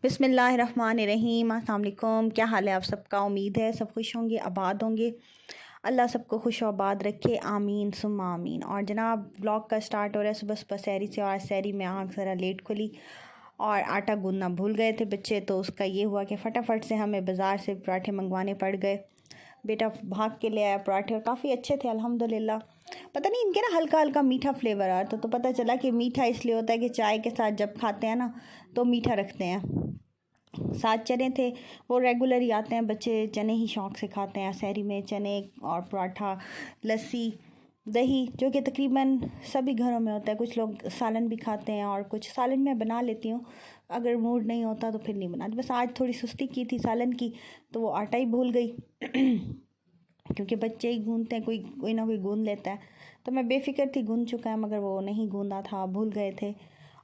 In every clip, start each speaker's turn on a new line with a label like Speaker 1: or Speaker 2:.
Speaker 1: बिस्मिल्लाहिर्रहमानिर्रहीम। अस्सलाम वालेकुम। क्या हाल है आप सबका? उम्मीद है सब खुश होंगे, आबाद होंगे। अल्लाह सबको खुश और आबाद रखे, आमीन सुम्मा आमीन। और जनाब व्लॉग का स्टार्ट हो रहा है सुबह सुबह सहरी से। और सहरी में आँख ज़रा लेट खुली और आटा गूंदना भूल गए थे बच्चे, तो उसका ये हुआ कि फटाफट से हमें बाज़ार से पराठे मंगवाने पड़ गए। बेटा भाग के ले आया पराठे और काफ़ी अच्छे थे अल्हम्दुलिल्लाह। पता नहीं इनके ना हल्का हल्का मीठा फ्लेवर आ रहा था, तो पता चला कि मीठा इसलिए होता है कि चाय के साथ जब खाते हैं ना तो मीठा रखते हैं। साथ चने थे, वो रेगुलर ही आते हैं, बच्चे चने ही शौक़ से खाते हैं। सहरी में चने और पराठा, लस्सी, दही, जो कि तकरीबन सभी घरों में होता है। कुछ लोग सालन भी खाते हैं और कुछ सालन मैं बना लेती हूँ, अगर मूड नहीं होता तो फिर नहीं बनाती। बस आज थोड़ी सुस्ती की थी सालन की, तो वो आटा ही भूल गई क्योंकि बच्चे ही गूंदते हैं, कोई ना कोई गूंद लेता है। तो मैं बेफिक्र थी, गूंद चुका है, मगर वो नहीं गूंदा था, भूल गए थे।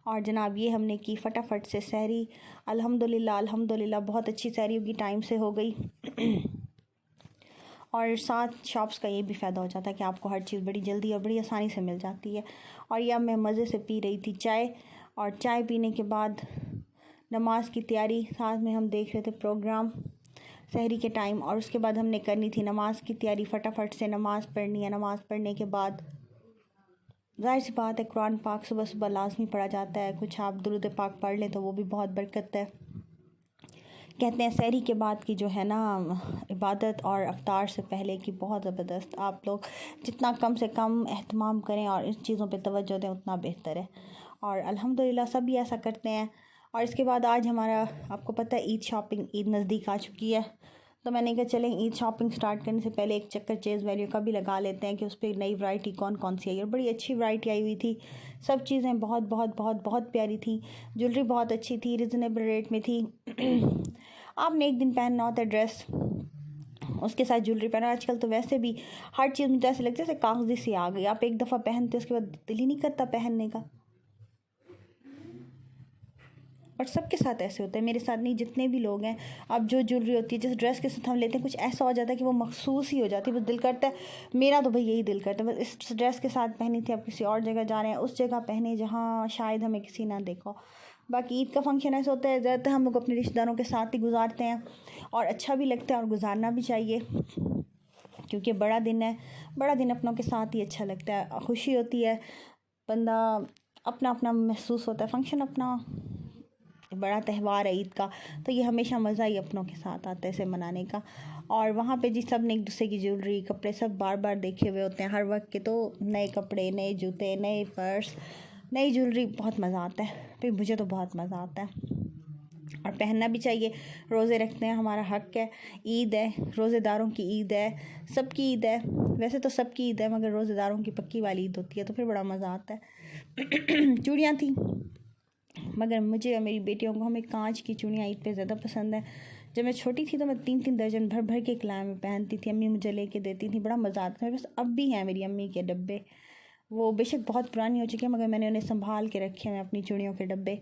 Speaker 1: और जनाब ये हमने की फटाफट से सहरी। अल्हम्दुलिल्लाह अल्हम्दुलिल्लाह बहुत अच्छी सहरी होगी, टाइम से हो गई। और साथ शॉप्स का ये भी फ़ायदा हो जाता है कि आपको हर चीज़ बड़ी जल्दी और बड़ी आसानी से मिल जाती है। और यह मैं मज़े से पी रही थी चाय, और चाय पीने के बाद नमाज की तैयारी, साथ में हम देख रहे थे प्रोग्राम सहरी के टाइम। और उसके बाद हमने करनी थी नमाज की तैयारी, फटाफट से नमाज़ पढ़नी है। नमाज़ पढ़ने के बाद ज़ाहिर सी बात है कुरान पाक सुबह सुबह लाजमी पढ़ा जाता है। कुछ आप दुरूद पाक पढ़ लें तो वो भी बहुत बरकत है। कहते हैं सहरी के बाद की जो है ना इबादत और अफ्तार से पहले की बहुत ज़बरदस्त। आप लोग जितना कम से कम एहतमाम करें और इस चीज़ों पे तवज्जो दें उतना बेहतर है। और अल्हम्दुलिल्लाह सभी ऐसा करते हैं। और इसके बाद आज हमारा, आपको पता है, ईद शॉपिंग, ईद नज़दीक आ चुकी है, तो मैंने कहा चलें ईद शॉपिंग स्टार्ट करने से पहले एक चक्कर चेज़ वैल्यू का भी लगा लेते हैं कि उस पर नई वैरायटी कौन कौन सी आई है। और बड़ी अच्छी वैरायटी आई हुई थी, सब चीज़ें बहुत बहुत बहुत बहुत प्यारी थी। ज्वेलरी बहुत अच्छी थी, रिजनेबल रेट में थी। आपने एक दिन पहनना होता है ड्रेस, उसके साथ ज्वेलरी पहना। आजकल तो वैसे भी हर चीज़ मुझे ऐसे लगता है जैसे कागज़ी सी आ गई, आप एक दफ़ा पहनते उसके बाद दिल ही नहीं करता पहनने का। और सबके साथ ऐसे होता है, मेरे साथ नहीं, जितने भी लोग हैं। अब जो ज्वेलरी होती है, जिस ड्रेस के साथ हम लेते हैं, कुछ ऐसा हो जाता है कि वो मखसूस ही हो जाती है। बस दिल करता है, मेरा तो भाई यही दिल करता है, बस इस ड्रेस के साथ पहनी थी, अब किसी और जगह जा रहे हैं उस जगह पहने जहाँ शायद हमें किसी ना देखा। बाकी ईद का फंक्शन ऐसा होता है, ज़्यादातर हम लोग अपने रिश्तेदारों के साथ ही गुजारते हैं, और अच्छा भी लगता है और गुजारना भी चाहिए, क्योंकि बड़ा दिन है। बड़ा दिन अपनों के साथ ही अच्छा लगता है, खुशी होती है, बंदा अपना अपना महसूस होता है। फंक्शन अपना बड़ा त्यौहार है ईद का, तो ये हमेशा मज़ा ही अपनों के साथ आता है इसे मनाने का। और वहाँ पे जी सब ने एक दूसरे की ज्वेलरी, कपड़े सब बार बार देखे हुए होते हैं हर वक्त के, तो नए कपड़े, नए जूते, नए पर्स, नई ज्वेलरी, बहुत मज़ा आता है। फिर मुझे तो बहुत मज़ा आता है और पहनना भी चाहिए। रोज़े रखते हैं, हमारा हक़ है। ईद है, रोज़ेदारों की ईद है, सबकी ईद है। वैसे तो सबकी ईद है, मगर रोज़ेदारों की पक्की वाली ईद होती है, तो फिर बड़ा मज़ा आता है। चूड़ियाँ थी, मगर मुझे और मेरी बेटियों को, हमें कांच की चूड़ियाँ ईद पे ज़्यादा पसंद है। जब मैं छोटी थी तो मैं 3-3 दर्जन भर भर के कलाए में पहनती थी, अम्मी मुझे लेके देती थी, बड़ा मज़ा आता था। मेरे पास अब भी हैं मेरी अम्मी के डब्बे, वो बेशक बहुत पुरानी हो चुकी है, मगर मैंने उन्हें संभाल के रखे हैं अपनी चूड़ियों के डब्बे।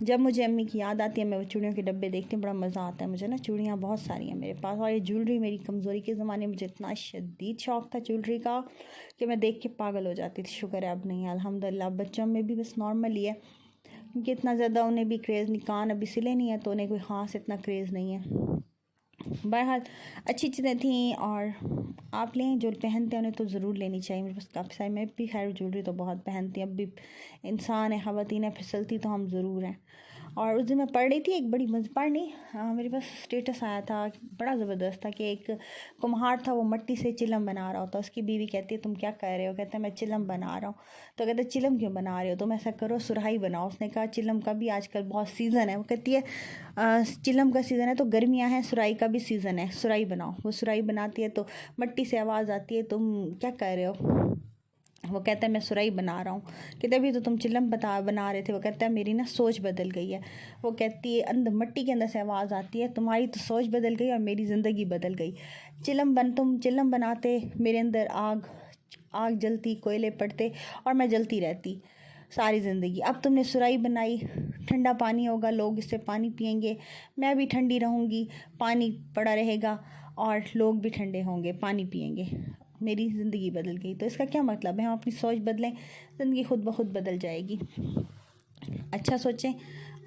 Speaker 1: जब मुझे अम्मी की याद आती है, मैं वो चूड़ियों के डब्बे देखती हूँ, बड़ा मज़ा आता है मुझे ना। चूड़ियाँ बहुत सारी हैं मेरे पास, और ये ज्वेलरी मेरी कमज़ोरी के ज़माने में मुझे इतना शदीद शौक़ था ज्वेलरी का कि मैं देख के पागल हो जाती थी। शुक्र है अब नहीं है अल्हम्दुलिल्लाह। बच्चों में भी बस नॉर्मल ही है, क्योंकि इतना ज़्यादा उन्हें भी क्रेज़ नहीं, कान अभी सिले नहीं है तो उन्हें कोई ख़ास इतना क्रेज़ नहीं है। बहरहाल अच्छी चीज़ें थी, और आप लें जो पहनते हैं उन्हें तो ज़रूर लेनी चाहिए। मेरे पास काफ़ी सारी, मैं भी खैर ज्वेलरी तो बहुत पहनती हूँ, अब भी इंसान है, ख़वातीन है, फिसलती तो हम ज़रूर हैं। और उस दिन मैं पढ़ रही थी एक बड़ी पढ़ नहीं, मेरे पास स्टेटस आया था, बड़ा ज़बरदस्त था, कि एक कुम्हार था, वो मिट्टी से चिलम बना रहा होता। उसकी बीवी कहती है तुम क्या कर रहे हो? कहता है मैं चिलम बना रहा हूँ। तो कहते चिलम क्यों बना रहे हो? तुम ऐसा करो सुराही बनाओ। उसने कहा चिलम का भी आजकल बहुत सीज़न है। वो कहती है चिलम का सीज़न है तो गर्मियाँ हैं, सुराही का भी सीज़न है, सुराही बनाओ। वो सुराही बनाती है तो मिट्टी से आवाज़ आती है, तुम क्या कर रहे हो? वो कहता है मैं सुराही बना रहा हूँ। कहते अभी तो तुम चिलम बना रहे थे। वो कहता है मेरी ना सोच बदल गई है। वो कहती है अंदर मिट्टी के अंदर से आवाज़ आती है, तुम्हारी तो सोच बदल गई और मेरी ज़िंदगी बदल गई। तुम चिलम बनाते, मेरे अंदर आग जलती, कोयले पड़ते और मैं जलती रहती सारी ज़िंदगी। अब तुमने सुराही बनाई, ठंडा पानी होगा, लोग इससे पानी पियेंगे, मैं भी ठंडी रहूँगी, पानी पड़ा रहेगा और लोग भी ठंडे होंगे, पानी पियेंगे। मेरी ज़िंदगी बदल गई। तो इसका क्या मतलब है? हम अपनी सोच बदलें, ज़िंदगी खुद ब खुद बदल जाएगी। अच्छा सोचें,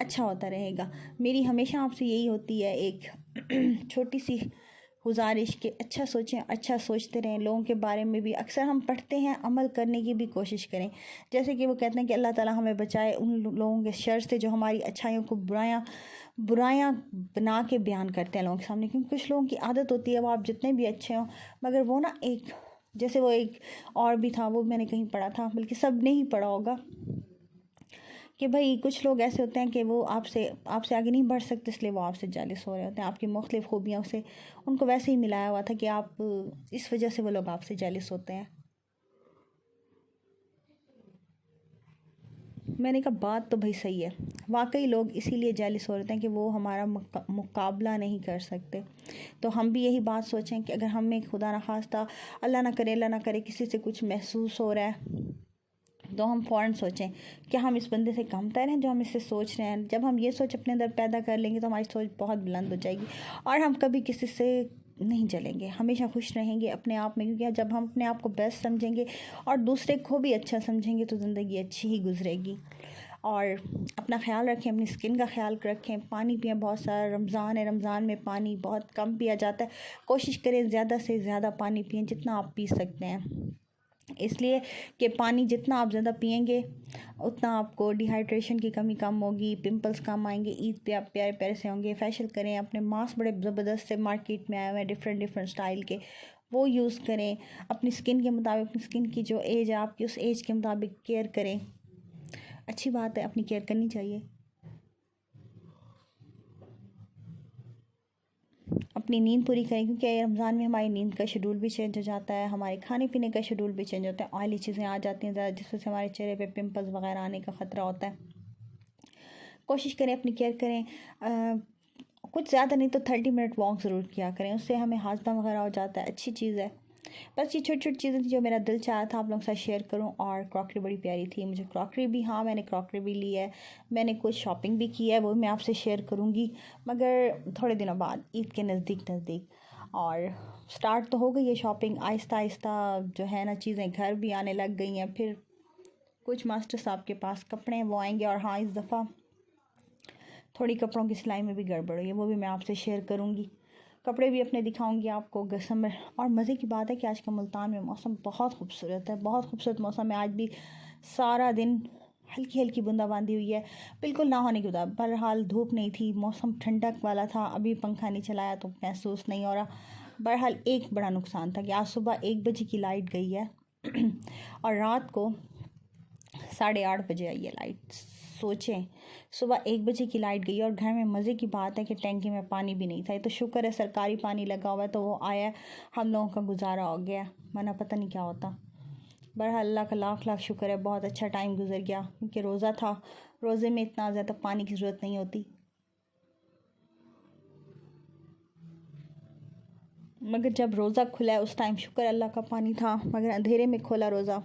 Speaker 1: अच्छा होता रहेगा। मेरी हमेशा आपसे यही होती है एक छोटी सी गुजारिश कि अच्छा सोचें, अच्छा सोचते रहें। लोगों के बारे में भी अक्सर हम पढ़ते हैं, अमल करने की भी कोशिश करें। जैसे कि वो कहते हैं कि अल्लाह ताला हमें बचाए उन लोगों के शर से जो हमारी अच्छाइयों को बुराइयां बना के बयान करते हैं लोगों के सामने। क्योंकि कुछ लोगों की आदत होती है, वो आप जितने भी अच्छे हों, मगर वो ना एक, जैसे वो एक और भी था, वो मैंने कहीं पढ़ा था, बल्कि सब ने ही पढ़ा होगा, कि भाई कुछ लोग ऐसे होते हैं कि वो आपसे आपसे आगे नहीं बढ़ सकते, इसलिए वो आपसे जालिस हो रहे होते हैं। आपकी मुख्तलिफ़ खूबियों से उनको वैसे ही मिलाया हुआ था कि आप, इस वजह से वो लोग आपसे जालिस होते हैं। मैंने कहा बात तो भाई सही है, वाकई लोग इसीलिए जेलिस हो रहे हैं कि वो हमारा मुकाबला नहीं कर सकते। तो हम भी यही बात सोचें कि अगर हमें खुदा न खास्ता, अल्लाह ना करे किसी से कुछ महसूस हो रहा है, तो हम फ़ौरन सोचें कि हम इस बंदे से कमतर हैं जो हम इससे सोच रहे हैं। जब हम ये सोच अपने अंदर पैदा कर लेंगे तो हमारी सोच बहुत बुलंद हो जाएगी और हम कभी किसी से नहीं जलेंगे, हमेशा खुश रहेंगे अपने आप में। क्योंकि जब हम अपने आप को बेस्ट समझेंगे और दूसरे को भी अच्छा समझेंगे तो ज़िंदगी अच्छी ही गुजरेगी। और अपना ख्याल रखें, अपनी स्किन का ख्याल रखें, पानी पिएं बहुत सारा। रमज़ान है, रमज़ान में पानी बहुत कम पिया जाता है। कोशिश करें ज़्यादा से ज़्यादा पानी पिएं, जितना आप पी सकते हैं। इसलिए कि पानी जितना आप ज़्यादा पिएंगे उतना आपको डिहाइड्रेशन की कमी कम होगी, पिंपल्स कम आएंगे, ईद पे आप प्यारे प्यारे से होंगे। फेशियल करें, अपने मास्क बड़े ज़बरदस्त से मार्केट में आए हुए हैं डिफरेंट स्टाइल के, वो यूज़ करें। अपनी स्किन के मुताबिक, अपनी स्किन की जो एज है आपकी, उस एज के मुताबिक केयर करें। अच्छी बात है, अपनी केयर करनी चाहिए। अपनी नींद पूरी करें, क्योंकि रमज़ान में हमारी नींद का शेड्यूल भी चेंज हो जाता है, हमारे खाने पीने का शेड्यूल भी चेंज होता है। ऑयली चीज़ें आ जाती हैं ज़्यादा, जिस वजह से हमारे चेहरे पे पिंपल्स वगैरह आने का ख़तरा होता है। कोशिश करें, अपनी केयर करें। कुछ ज़्यादा नहीं तो 30 मिनट वॉक ज़रूर किया करें, उससे हमें हाजमा वगैरह हो जाता है, अच्छी चीज़ है। बस ये छोटी छोटी चीज़ें थी जो मेरा दिल चाहा था आप लोगों के साथ शेयर करूं। और क्रॉकरी बड़ी प्यारी थी, मुझे क्रॉकरी भी, हाँ मैंने क्रॉकरी भी ली है, मैंने कुछ शॉपिंग भी की है, वो मैं आपसे शेयर करूंगी, मगर थोड़े दिनों बाद, ईद के नज़दीक। और स्टार्ट तो हो गई है शॉपिंग, आहिस्ता आहिस्ता जो है ना चीज़ें घर भी आने लग गई हैं। फिर कुछ मास्टर साहब के पास कपड़े हैं वो आएंगे। और हाँ, इस दफ़ा थोड़ी कपड़ों की सिलाई में भी गड़बड़ हुई है, वो भी मैं आपसे शेयर करूँगी। कपड़े भी अपने दिखाऊंगी आपको गसम में। और मज़े की बात है कि आज का मुल्तान में मौसम बहुत खूबसूरत है, बहुत खूबसूरत मौसम है। आज भी सारा दिन हल्की हल्की बूंदाबांदी हुई है, बिल्कुल ना होने की बात। बहरहाल धूप नहीं थी, मौसम ठंडक वाला था। अभी पंखा नहीं चलाया तो महसूस नहीं हो रहा। बहरहाल एक बड़ा नुकसान था कि आज सुबह 1 बजे की लाइट गई है और रात को 8:30 बजे आई है लाइट। सोचें, सुबह 1 बजे की लाइट गई और घर में मज़े की बात है कि टैंकी में पानी भी नहीं था। ये तो शुक्र है सरकारी पानी लगा हुआ है तो वो आया, हम लोगों का गुजारा हो गया, वरना पता नहीं क्या होता। बहरहाल अल्लाह का लाख लाख शुक्र है, बहुत अच्छा टाइम गुजर गया। क्योंकि रोज़ा था, रोज़े में इतना ज़्यादा पानी की ज़रूरत नहीं होती। मगर जब रोज़ा खुला है उस टाइम शुक्र अल्लाह का पानी था, मगर अंधेरे में खोला रोज़ा,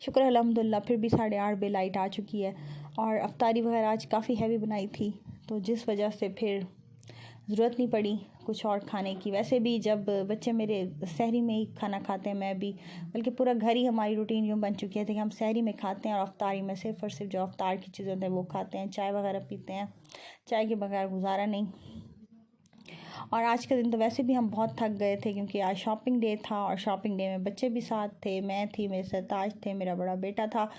Speaker 1: शुक्र अल्हम्दुलिल्लाह फिर भी 8:30 लाइट आ चुकी है। और अफ्तारी वगैरह आज काफ़ी हैवी बनाई थी, तो जिस वजह से फिर ज़रूरत नहीं पड़ी कुछ और खाने की। वैसे भी जब बच्चे मेरे सहरी में ही खाना खाते हैं, मैं भी, बल्कि पूरा घर ही हमारी रूटीन यूँ बन चुकी है कि हम सहरी में खाते हैं और अफ्तारी में सिर्फ़ और सिर्फ जो अफ्तार की चीज़ें होती हैं वो खाते हैं। चाय वगैरह पीते हैं, चाय के बगैर गुजारा नहीं। और आज का दिन तो वैसे भी हम बहुत थक गए थे क्योंकि आज शॉपिंग डे था और शॉपिंग डे में बच्चे भी साथ थे, मैं थी, मेरे साथ ताज थे, मेरा बड़ा बेटा था,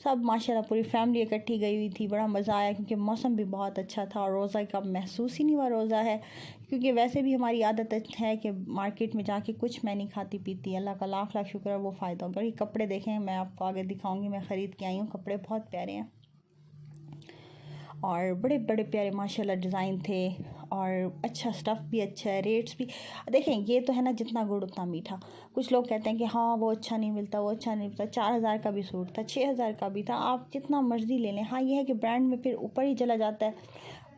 Speaker 1: सब माशाल्लाह पूरी फैमिली इकट्ठी गई हुई थी। बड़ा मज़ा आया क्योंकि मौसम भी बहुत अच्छा था और रोज़ा का महसूस ही नहीं हुआ रोज़ा है। क्योंकि वैसे भी हमारी आदत है कि मार्केट में जाके कुछ मैं नहीं खाती पीती। अल्लाह का लाख लाख शुक्र है, वो फ़ायदा होगा। ये कपड़े देखें, मैं आपको आगे दिखाऊंगी, मैं ख़रीद के आई हूँ, कपड़े बहुत प्यारे हैं और बड़े बड़े प्यारे माशाल्लाह डिज़ाइन थे और अच्छा स्टफ़ भी अच्छा है, रेट्स भी देखें। ये तो है ना, जितना गुड़ उतना मीठा। कुछ लोग कहते हैं कि हाँ वो अच्छा नहीं मिलता, वो अच्छा नहीं मिलता। 4,000 का भी सूट था, 6,000 का भी था, आप जितना मर्ज़ी ले लें। हाँ ये है कि ब्रांड में फिर ऊपर ही चला जाता है,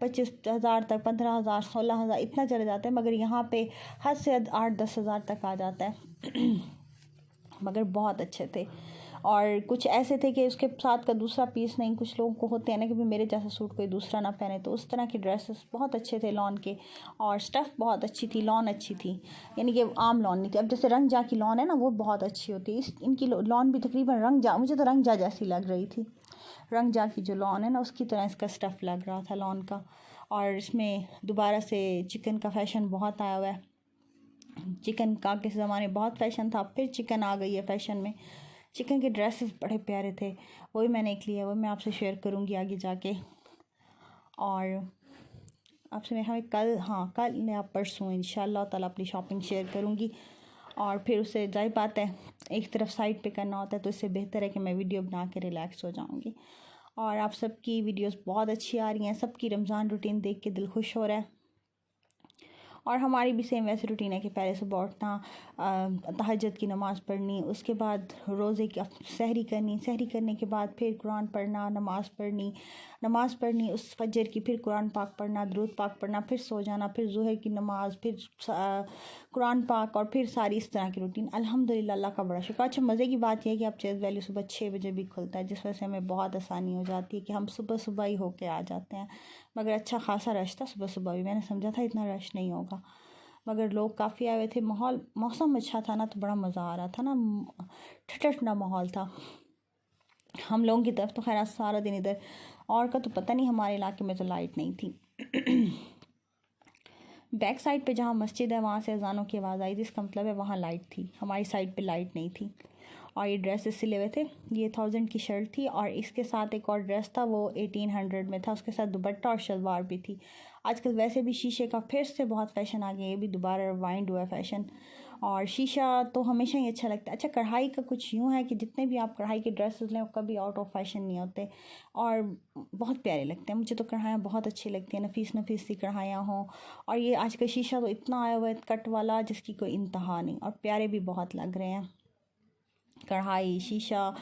Speaker 1: 25,000 तक, 15,000, 16,000 इतना चला जाता है। मगर यहाँ पे हद से हद 8-10 हज़ार तक आ जाता है मगर बहुत अच्छे थे। और कुछ ऐसे थे कि उसके साथ का दूसरा पीस नहीं, कुछ लोगों को होते हैं ना कि भी मेरे जैसा सूट कोई दूसरा ना पहने, तो उस तरह के ड्रेसेस बहुत अच्छे थे लॉन के, और स्टफ़ बहुत अच्छी थी, लॉन अच्छी थी, यानी कि आम लॉन नहीं थी। अब जैसे रंग जा की लॉन है ना, वो बहुत अच्छी होती है, इनकी लॉन भी तकरीबन रंग जा, मुझे तो रंग जा जैसी लग रही थी, रंग जा की जो लॉन है ना उसकी तरह इसका स्टफ़ लग रहा था लॉन का। और इसमें दोबारा से चिकन का फ़ैशन बहुत आया हुआ है, चिकन का किस ज़माने बहुत फ़ैशन था, फिर चिकन आ गई है फ़ैशन में। चिकन के ड्रेसेस बड़े प्यारे थे, वही मैंने एक लिया, वो मैं आपसे शेयर करूँगी आगे जाके। और आपसे मैं कल या परसों इंशाल्लाह ताला अपनी शॉपिंग शेयर करूँगी। और फिर उससे जाहिर बात है एक तरफ साइड पे करना होता है, तो इससे बेहतर है कि मैं वीडियो बना के रिलैक्स हो जाऊँगी। और आप सबकी वीडियोस बहुत अच्छी आ रही हैं, सबकी रमज़ान रूटीन देख के दिल खुश हो रहा है। और हमारी भी सेम वैसे रूटीन है कि पहले सुबह उठना, तहज्जुद की नमाज़ पढ़नी, उसके बाद रोज़े की सहरी करनी, सहरी करने के बाद फिर कुरान पढ़ना, नमाज़ पढ़नी उस फजर की, फिर कुरान पाक पढ़ना, दुरूद पाक पढ़ना, फिर सो जाना, फिर ज़ुहर की नमाज़, फिर कुरान पाक, और फिर सारी इस तरह की रूटीन। अल्हम्दुलिल्लाह, अल्लाह का बड़ा शुक्र। अच्छा, मज़े की बात यह है कि अब चेज़ वैली सुबह 6 बजे भी खुलता है, जिस वजह से हमें बहुत आसानी हो जाती है कि हम सुबह सुबह ही होके आ जाते हैं। मगर अच्छा खासा रश था सुबह सुबह भी, मैंने समझा था इतना रश नहीं होगा, मगर लोग काफ़ी आए हुए थे। मौसम अच्छा था ना, तो बड़ा मज़ा आ रहा था ना, ठंडा माहौल था। हम लोगों की तरफ तो खैर सारा दिन इधर, और का तो पता नहीं, हमारे इलाके में तो लाइट नहीं थी। बैक साइड पे जहाँ मस्जिद है वहाँ से अजानों की आवाज़ आई थी, इसका मतलब है वहाँ लाइट थी, हमारी साइड पे लाइट नहीं थी। और ये ड्रेसेस सिले हुए थे, ये 1000 की शर्ट थी, और इसके साथ एक और ड्रेस था वो 1800 में था, उसके साथ दुपट्टा और शलवार भी थी। आजकल वैसे भी शीशे का फिर से बहुत फ़ैशन आ गया, ये भी दोबारा रिवाइंड हुआ है फ़ैशन। और शीशा तो हमेशा ही अच्छा लगता है। अच्छा, कढ़ाई का कुछ यूँ है कि जितने भी आप कढ़ाई के ड्रेसेस लें वो कभी आउट ऑफ फैशन नहीं होते, और बहुत प्यारे लगते हैं। मुझे तो कढ़ाइयाँ बहुत अच्छी लगती हैं, नफीस नफीस सी कढ़ाइयाँ हों। और ये आजकल शीशा तो इतना आया हुआ है कट वाला, जिसकी कोई इंतहा नहीं, और प्यारे भी बहुत लग रहे हैं। कढ़ाई, शीशा,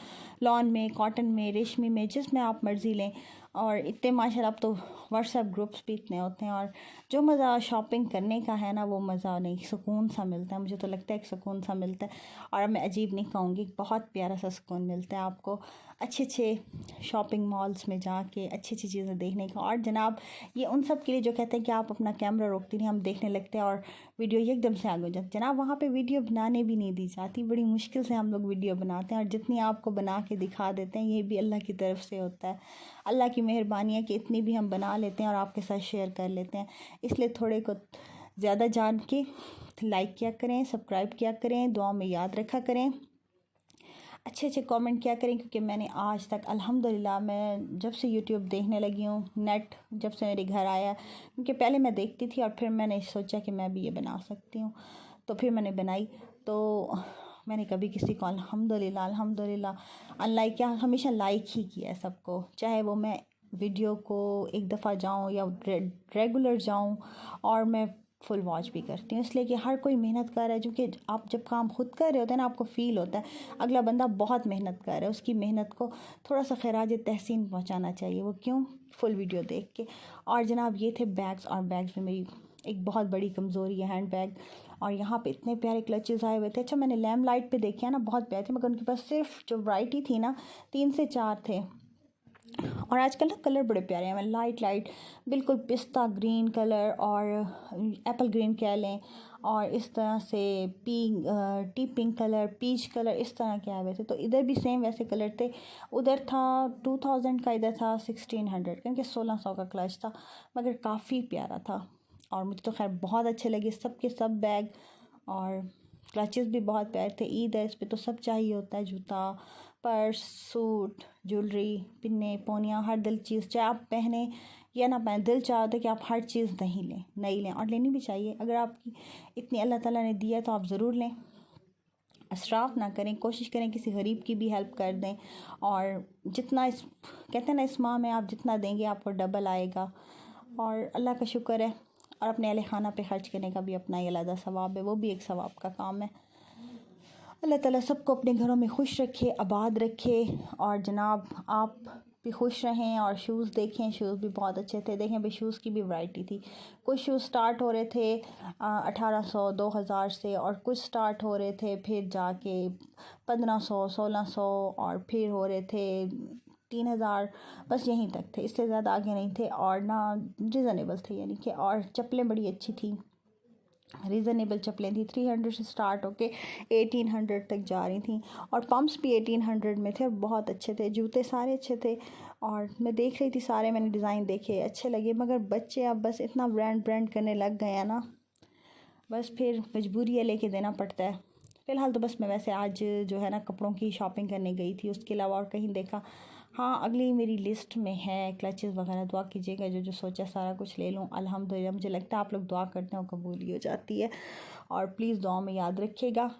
Speaker 1: लॉन में, कॉटन में, रेशमी में, जिसमें आप मर्ज़ी लें। और इतने माशाल्लाह अब तो व्हाट्सएप ग्रुप्स भी इतने होते हैं, और जो मज़ा शॉपिंग करने का है ना, वो मज़ा नहीं, सुकून सा मिलता है। मुझे तो लगता है कि सुकून सा मिलता है, और मैं अजीब नहीं कहूँगी, बहुत प्यारा सा सुकून मिलता है आपको अच्छे अच्छे शॉपिंग मॉल्स में जाके अच्छी अच्छी चीज़ें देखने का। और जनाब, ये उन सब के लिए जो कहते हैं कि आप अपना कैमरा रोकती नहीं, हम देखने लगते हैं और वीडियो एकदम से आगे हो जाती। जनाब, वहाँ पे वीडियो बनाने भी नहीं दी जाती, बड़ी मुश्किल से हम लोग वीडियो बनाते हैं, और जितनी आपको बना के दिखा देते हैं ये भी अल्लाह की तरफ से होता है। अल्लाह की मेहरबानी है कि इतनी भी हम बना लेते हैं और आपके साथ शेयर कर लेते हैं। इसलिए थोड़े को ज़्यादा जान के लाइक किया करें, सब्सक्राइब किया करें, दुआ में याद रखा करें, अच्छे अच्छे कमेंट किया करें, क्योंकि मैंने आज तक अल्हम्दुलिल्लाह, मैं जब से यूट्यूब देखने लगी हूँ, नेट जब से मेरे घर आया, क्योंकि पहले मैं देखती थी और फिर मैंने सोचा कि मैं भी ये बना सकती हूँ, तो फिर मैंने बनाई। तो मैंने कभी किसी को अल्हम्दुलिल्लाह अल्हम्दुलिल्लाह अनलाइक किया, हमेशा लाइक ही किया है सबको, चाहे वो मैं वीडियो को एक दफ़ा जाऊँ या रेगुलर जाऊँ, और मैं फुल वॉच भी करती हूँ, इसलिए कि हर कोई मेहनत कर रहा है। क्योंकि आप जब काम खुद कर रहे होते हैं ना, आपको फ़ील होता है अगला बंदा बहुत मेहनत कर रहा है, उसकी मेहनत को थोड़ा सा खराज तहसीन पहुँचाना चाहिए। वो क्यों? फुल वीडियो देख के। और जनाब, ये थे बैग्स, और बैग्स में मेरी एक बहुत बड़ी कमज़ोरी है, हैंड बैग। और यहाँ पे इतने प्यारे क्लचेस आए हुए थे। अच्छा, मैंने लैम्प लाइट पे देखे हैं ना, बहुत प्यारे थे, मगर उनके पास सिर्फ जो वैरायटी थी ना 3 से 4 थे। और आजकल ना कलर बड़े प्यारे हैं, लाइट लाइट बिल्कुल पिस्ता ग्रीन कलर, और एप्पल ग्रीन कह लें, और इस तरह से tea pink colour, peach colour, इस तरह के आए हुए थे। तो इधर भी सेम वैसे कलर थे, उधर था 2000 का, इधर था 1600, क्योंकि 1600 का क्लच था, मगर काफ़ी प्यारा था। और मुझे तो खैर बहुत अच्छे लगे सब के सब बैग, और क्लचेस भी बहुत प्यारे थे। ईद है, इस पर तो सब चाहिए होता है, जूता, पर्स, सूट, ज्वेलरी, पिन्ने, पोनियाँ, हर दिल चीज़, चाहे आप पहने या ना पहने, दिल चाहता है कि आप हर चीज़ नहीं लें, और लेनी भी चाहिए। अगर आपकी इतनी अल्लाह ताला ने दिया है तो आप ज़रूर लें, इसराफ़ ना करें, कोशिश करें किसी गरीब की भी हेल्प कर दें। और जितना कहते हैं ना, इस माह में आप जितना देंगे आपको डबल आएगा, और अल्लाह का शुक्र है। और अपने अहले खाना पे खर्च करने का भी अपना ही अलग सवाब है, वो भी एक सवाब का काम है। अल्लाह ताला सबको अपने घरों में खुश रखे, आबाद रखे। और जनाब, आप भी खुश रहें। और शूज़ देखें, शूज़ भी बहुत अच्छे थे। देखें भाई शूज़ की भी वैरायटी थी। कुछ शूज़ स्टार्ट हो रहे थे 1800 2000 से, और कुछ स्टार्ट हो रहे थे फिर जाके 1500 1600, और फिर हो रहे थे 3000, बस यहीं तक थे, इससे ज़्यादा आगे नहीं थे। और ना रिज़नेबल थे यानी कि, और चप्पलें बड़ी अच्छी थी, रीज़नेबल चप्पलें थी। 300 से स्टार्ट होके 1800 तक जा रही थी, और पम्प्स भी 1800 में थे और बहुत अच्छे थे। जूते सारे अच्छे थे, और मैं देख रही थी सारे, मैंने डिज़ाइन देखे, अच्छे लगे। मगर बच्चे अब बस इतना ब्रांड करने लग गए हैं ना, बस फिर मजबूरी है, लेके देना पड़ता है। फ़िलहाल तो बस मैं वैसे आज जो है ना कपड़ों की शॉपिंग करने गई थी, उसके अलावा और कहीं देखा। हाँ, अगली मेरी लिस्ट में है क्लचेस वगैरह। दुआ कीजिएगा, जो जो सोचा सारा कुछ ले लूँ। अल्हम्दुलिल्लाह, मुझे लगता है आप लोग दुआ करते हो कबूल ही हो जाती है। और प्लीज़ दुआ में याद रखिएगा,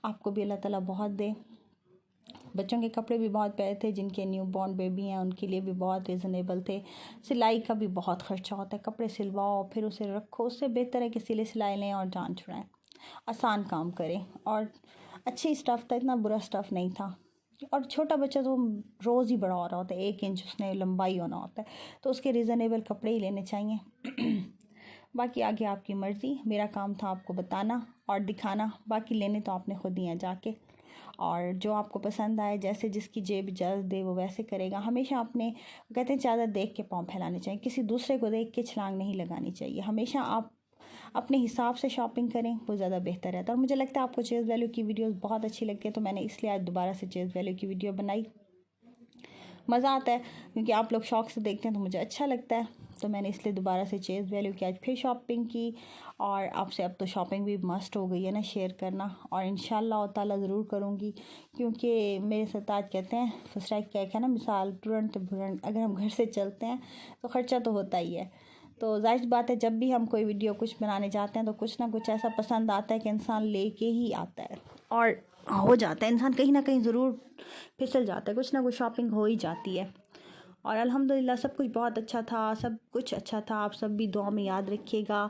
Speaker 1: आपको भी अल्लाह ताला बहुत दे। बच्चों के कपड़े भी बहुत प्यारे थे, जिनके न्यू बॉर्न बेबी हैं उनके लिए भी बहुत रिजनेबल थे। सिलाई का भी बहुत खर्चा होता है, कपड़े सिलवाओ फिर उसे रखो, उससे बेहतर है कि सिले सिलाई लें और जान छुड़ाएं, आसान काम करें। और अच्छी स्टफ़ था, इतना बुरा स्टफ़ नहीं था। और छोटा बच्चा तो रोज़ ही बड़ा हो रहा होता है, 1 इंच उसने लंबाई होना होता है, तो उसके रिजनेबल कपड़े ही लेने चाहिए। बाकी आगे आपकी मर्ज़ी, मेरा काम था आपको बताना और दिखाना, बाकी लेने तो आपने खुद ही हैं जाके। और जो आपको पसंद आए, जैसे जिसकी जेब इजाज़त दे वो वैसे करेगा। हमेशा अपने, कहते हैं चादर देख के पाँव फैलाने चाहिए, किसी दूसरे को देख के छलांग नहीं लगानी चाहिए। हमेशा आप अपने हिसाब से शॉपिंग करें, वो ज़्यादा बेहतर रहता है। और मुझे लगता है आपको चेज़ वैल्यू की वीडियोस बहुत अच्छी लगती है, तो मैंने इसलिए आज दोबारा से चेज़ वैल्यू की वीडियो बनाई। मज़ा आता है क्योंकि आप लोग शौक़ से देखते हैं, तो मुझे अच्छा लगता है, तो मैंने इसलिए दोबारा से चेज़ वैल्यू की आज फिर शॉपिंग की। और आपसे अब तो शॉपिंग भी मस्ट हो गई है ना शेयर करना, और इंशाल्लाह ताला ज़रूर करूँगी, क्योंकि मेरे सरताज कहते हैं, फर्स्ट क्या है ना मिसाल, तुरंत भुरंत, अगर हम घर से चलते हैं तो ख़र्चा तो होता ही है। तो जाहिर बात है, जब भी हम कोई वीडियो कुछ बनाने जाते हैं तो कुछ ना कुछ ऐसा पसंद आता है कि इंसान लेके ही आता है, और हो जाता है इंसान कहीं ना कहीं ज़रूर फिसल जाता है, कुछ ना कुछ शॉपिंग हो ही जाती है। और अल्हम्दुलिल्लाह सब कुछ बहुत अच्छा था, सब कुछ अच्छा था। आप सब भी दुआ में याद रखिएगा।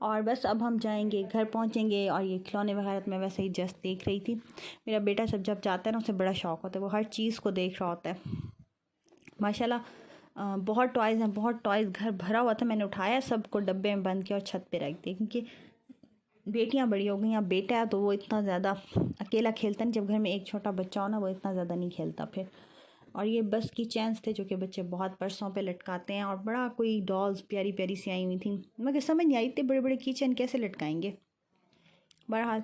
Speaker 1: और बस अब हम जाएंगे, घर पहुंचेंगे। और ये खिलौने वगैरह मैं वैसे ही जस्ट देख रही थी। मेरा बेटा सब जब जाता है ना, उसे बड़ा शौक़ होता है, वो हर चीज़ को देख रहा होता है माशाल्लाह। बहुत टॉयज़ हैं, बहुत टॉयज़, घर भरा हुआ था। मैंने उठाया, सबको डब्बे में बंद किया और छत पे रख दिया, क्योंकि बेटियां बड़ी हो गई हैं, बेटा है तो वो इतना ज़्यादा अकेला खेलता नहीं। जब घर में एक छोटा बच्चा हो ना, वो इतना ज़्यादा नहीं खेलता फिर। और ये बस की चैन्स थे, जो कि बच्चे बहुत पर्सों पे लटकाते हैं, और बड़ा कोई डॉल्स प्यारी प्यारी सी आई हुई थी, मगर समझ नहीं आई इतने बड़े बड़े की चैन कैसे लटकाएंगे। बहरहाल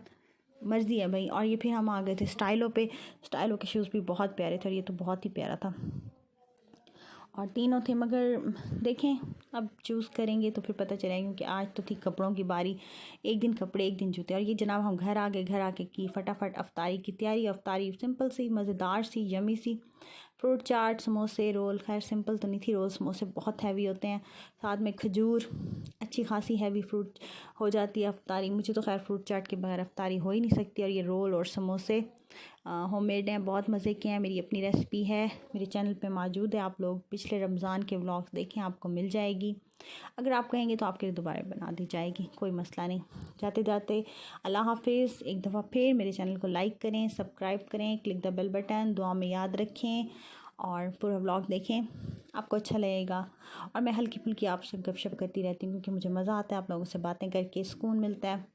Speaker 1: मर्ज़ी है भाई। और ये फिर हम आ गए थे स्टाइलों पे। स्टाइलों के शूज़ भी बहुत प्यारे थे, और ये तो बहुत ही प्यारा था, और तीनों थे। मगर देखें, अब चूज़ करेंगे तो फिर पता चलेगा, क्योंकि आज तो थी कपड़ों की बारी। एक दिन कपड़े, एक दिन जूते। और ये जनाब हम घर आ गए, घर आके की फटाफट अफ्तारी की तैयारी। अफ्तारी सिंपल सी, मज़ेदार सी, यमी सी, फ्रूट चाट, समोसे, रोल। खैर सिंपल तो नहीं थी, रोल समोसे बहुत हैवी होते हैं, साथ में खजूर, अच्छी खासी हैवी फ्रूट हो जाती है अफ्तारी। मुझे तो खैर फ्रूट चाट के बगैर अफ्तारी हो ही नहीं सकती। और ये रोल और समोसे होममेड हैं, बहुत मज़े के हैं। मेरी अपनी रेसिपी है, मेरे चैनल पे मौजूद है, आप लोग पिछले रमज़ान के व्लॉग्स देखें, आपको मिल जाएगी। अगर आप कहेंगे तो आपके लिए दोबारा बना दी जाएगी, कोई मसला नहीं। जाते जाते अल्लाह हाफिज़। एक दफ़ा फिर मेरे चैनल को लाइक करें, सब्सक्राइब करें, क्लिक द बेल बटन, दुआ में याद रखें, और पूरा व्लॉग देखें, आपको अच्छा लगेगा। और मैं हल्की फुल्की आपसे गपशप करती रहती हूँ, क्योंकि मुझे मज़ा आता है आप लोगों से बातें करके, सुकून मिलता है।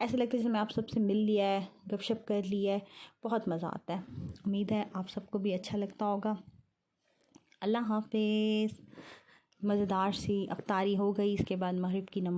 Speaker 1: ऐसे लगता है जैसे मैं आप सबसे मिल लिया है, गपशप कर लिया है, बहुत मज़ा आता है। उम्मीद है आप सबको भी अच्छा लगता होगा। अल्लाह हाफिज़। मज़ेदार सी अफ्तारी हो गई, इसके बाद मगरिब की नमाज़